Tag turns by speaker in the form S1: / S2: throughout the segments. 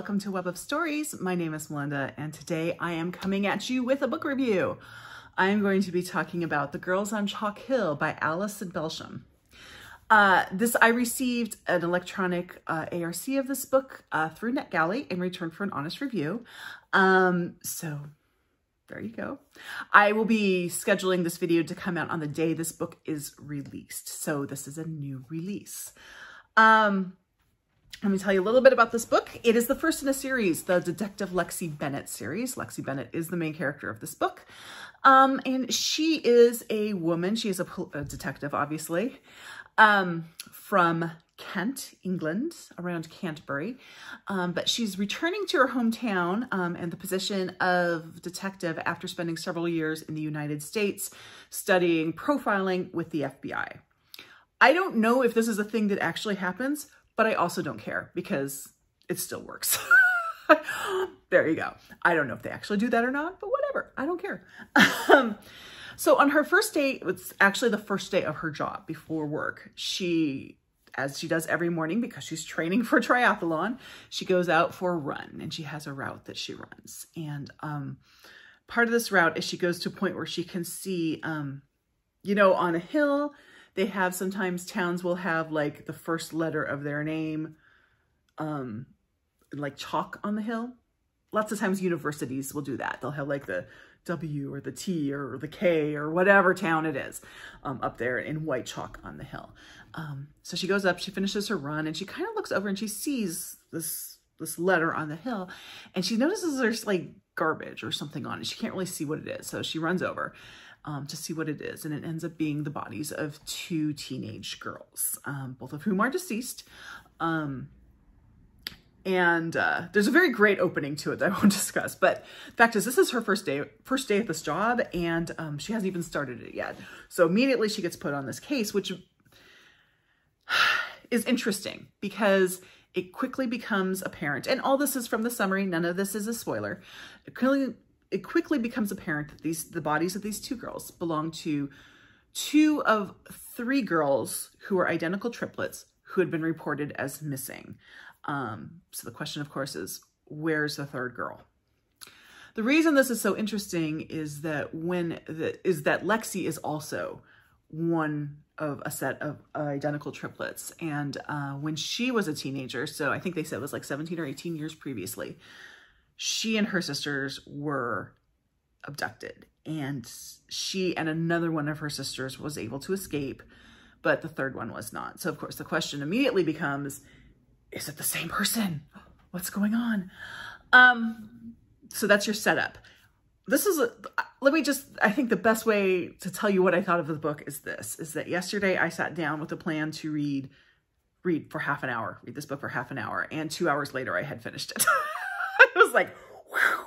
S1: welcome to Web of Stories. My name is Melinda, and today I am coming at you with a book review. I am going to be talking about The Girls on Chalk Hill by Alison Belsham. I received an electronic ARC of this book through NetGalley in return for an honest review. So there you go. I will be scheduling this video to come out on the day this book is released. So this is a new release. Let me tell you a little bit about this book. It is the first in a series, the Detective Lexi Bennett series. Lexi Bennett is the main character of this book. And she is a woman. She is a detective, obviously, from Kent, England, around Canterbury. But she's returning to her hometown and the position of detective after spending several years in the United States studying profiling with the FBI. I don't know if this is a thing that actually happens, but I also don't care because it still works. There you go. I don't know if they actually do that or not, but whatever. I don't care. So on her first day, it's actually the first day of her job before work. As she does every morning because she's training for triathlon, she goes out for a run and she has a route that she runs. And part of this route is she goes to a point where she can see, you know, on a hill, they have sometimes towns will have like the first letter of their name, like chalk on the hill. Lots of times universities will do that. They'll have like the W or the T or the K or whatever town it is up there in white chalk on the hill. So she goes up, she finishes her run, and she kind of looks over and she sees this letter on the hill, and she notices there's like garbage or something on it. She can't really see what it is. So she runs over to see what it is, and it ends up being the bodies of two teenage girls, both of whom are deceased. There's a very great opening to it that I won't discuss, but the fact is this is her first day at this job, and she hasn't even started it yet. So immediately she gets put on this case, which is interesting because it quickly becomes apparent, and all this is from the summary, none of this is a spoiler. It quickly becomes apparent that the bodies of these two girls belong to two of three girls who are identical triplets who had been reported as missing. So the question, of course, is where's the third girl? The reason this is so interesting is that Lexi is also one of a set of identical triplets. And when she was a teenager, so I think they said it was like 17 or 18 years previously, she and her sisters were abducted, and she and another one of her sisters was able to escape, but the third one was not. So of course the question immediately becomes, is it the same person? What's going on? So that's your setup. I think the best way to tell you what I thought of the book is that yesterday I sat down with a plan to read for half an hour, read this book for half an hour, and 2 hours later I had finished it. I was like, whew.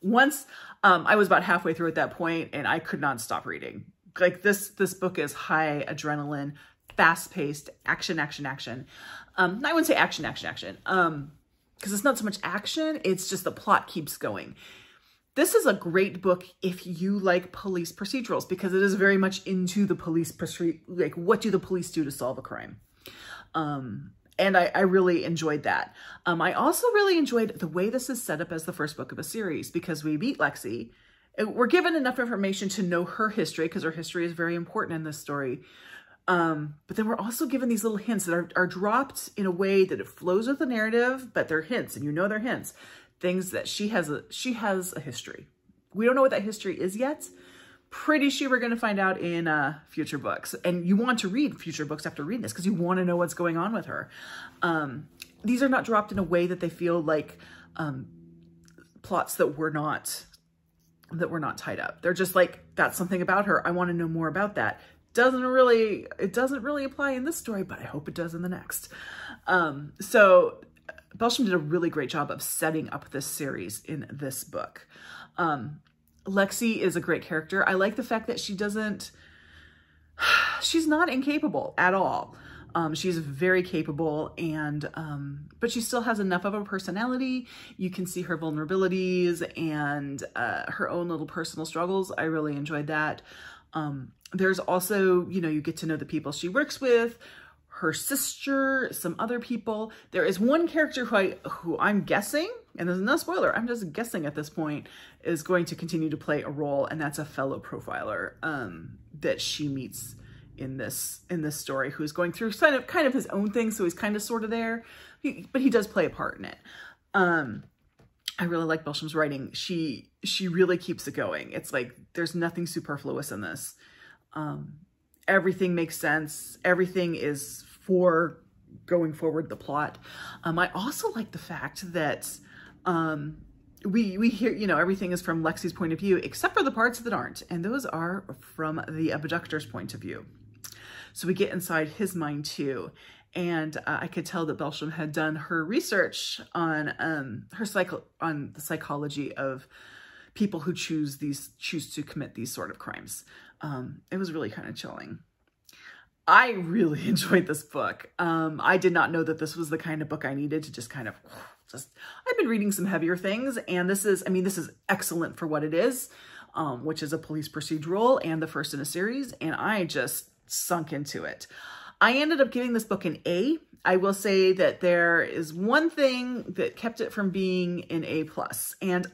S1: Once I was about halfway through at that point and I could not stop reading. Like this book is high adrenaline, fast-paced, action. I wouldn't say action, because it's not so much action, it's just the plot keeps going. This is a great book if you like police procedurals, because it is very much into the police, like what do the police do to solve a crime? And I really enjoyed that. I also really enjoyed the way this is set up as the first book of a series, because we meet Lexi. We're given enough information to know her history, because her history is very important in this story. But then we're also given these little hints that are dropped in a way that it flows with the narrative, but they're hints, and you know they're hints. Things that she has a history. We don't know what that history is yet. Pretty sure we're going to find out in future books. And you want to read future books after reading this because you want to know what's going on with her. These are not dropped in a way that they feel like plots that were not tied up. They're just like, that's something about her. I want to know more about that. It doesn't really apply in this story, but I hope it does in the next. So Belsham did a really great job of setting up this series in this book. Lexi is a great character. I like the fact that she's not incapable at all. She's very capable, but she still has enough of a personality. You can see her vulnerabilities and her own little personal struggles. I really enjoyed that. There's also, you get to know the people she works with, her sister, some other people. There is one character who I'm guessing, and there's no spoiler, I'm just guessing at this point, is going to continue to play a role, and that's a fellow profiler that she meets in this story, who's going through kind of his own thing, so he's kind of sort of there, but he does play a part in it. I really like Belsham's writing. She really keeps it going. It's like there's nothing superfluous in this. Everything makes sense. Everything is for going forward the plot. I also like the fact that we hear, you know, everything is from Lexi's point of view, except for the parts that aren't, and those are from the abductor's point of view. So we get inside his mind too. And I could tell that Belsham had done her research on the psychology of people who choose to commit these sort of crimes. It was really kind of chilling. I really enjoyed this book. I did not know that this was the kind of book I needed to just I've been reading some heavier things, and this is excellent for what it is, which is a police procedural and the first in a series, and I just sunk into it. I ended up giving this book an A. I will say that there is one thing that kept it from being an A+, and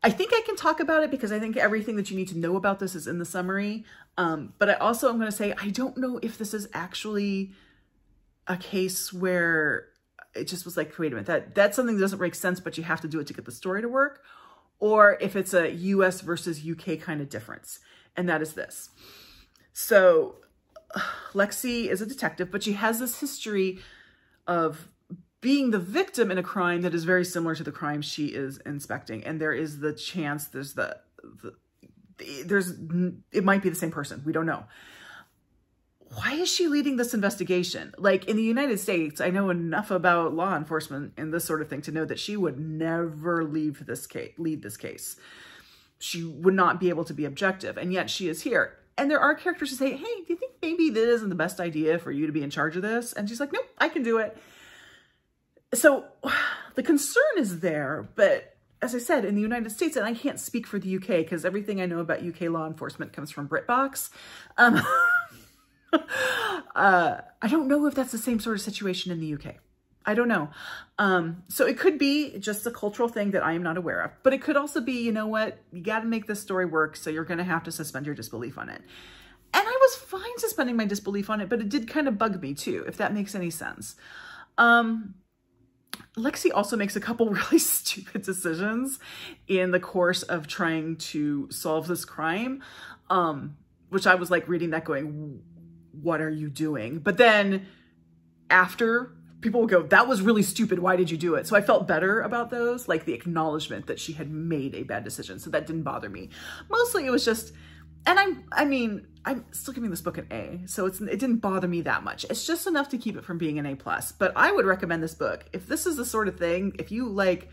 S1: I think I can talk about it because I think everything that you need to know about this is in the summary. But I also am going to say, I don't know if this is actually a case where it just was like, wait a minute, that's something that doesn't make sense, but you have to do it to get the story to work, or if it's a US versus UK kind of difference. And that is this. So Lexi is a detective, but she has this history of being the victim in a crime that is very similar to the crime she is inspecting. And there is the chance it might be the same person. We don't know. Why is she leading this investigation? Like, in the United States, I know enough about law enforcement and this sort of thing to know that she would never lead this case. She would not be able to be objective. And yet she is here. And there are characters who say, hey, do you think maybe this isn't the best idea for you to be in charge of this? And she's like, nope, I can do it. So the concern is there, but as I said, in the United States, and I can't speak for the UK because everything I know about UK law enforcement comes from BritBox. I don't know if that's the same sort of situation in the UK. I don't know. So it could be just a cultural thing that I am not aware of, but it could also be, you know what, you got to make this story work. So you're going to have to suspend your disbelief on it. And I was fine suspending my disbelief on it, but it did kind of bug me too, if that makes any sense. Lexi also makes a couple really stupid decisions in the course of trying to solve this crime, which I was like reading that going, what are you doing? But then after, people will go, that was really stupid. Why did you do it? So I felt better about those, like the acknowledgement that she had made a bad decision. So that didn't bother me. Mostly it was just, and I'm still giving this book an A, so it didn't bother me that much. It's just enough to keep it from being an A+. But I would recommend this book. If this is the sort of thing, if you like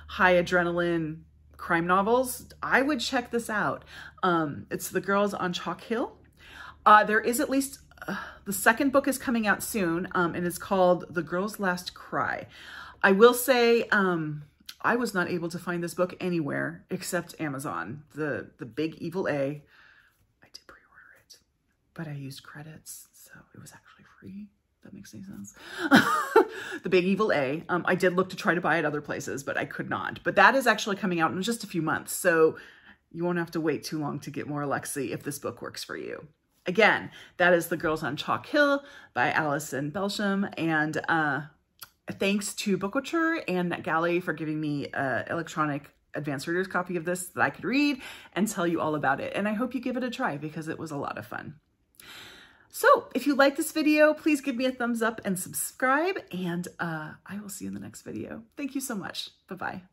S1: high adrenaline crime novels, I would check this out. It's The Girls on Chalk Hill. There is at least, the second book is coming out soon, and it's called The Girl's Last Cry. I will say, I was not able to find this book anywhere except Amazon. The Big Evil A. But I used credits, so it was actually free. If that makes any sense. The Big Evil A. I did look to try to buy it other places, but I could not. But that is actually coming out in just a few months, so you won't have to wait too long to get more Lexi if this book works for you. Again, that is The Girls on Chalk Hill by Alison Belsham, and thanks to Bookoutre and Netgalley for giving me an electronic advanced reader's copy of this that I could read and tell you all about it. And I hope you give it a try because it was a lot of fun. So if you like this video, please give me a thumbs up and subscribe, and I will see you in the next video. Thank you so much. Bye-bye.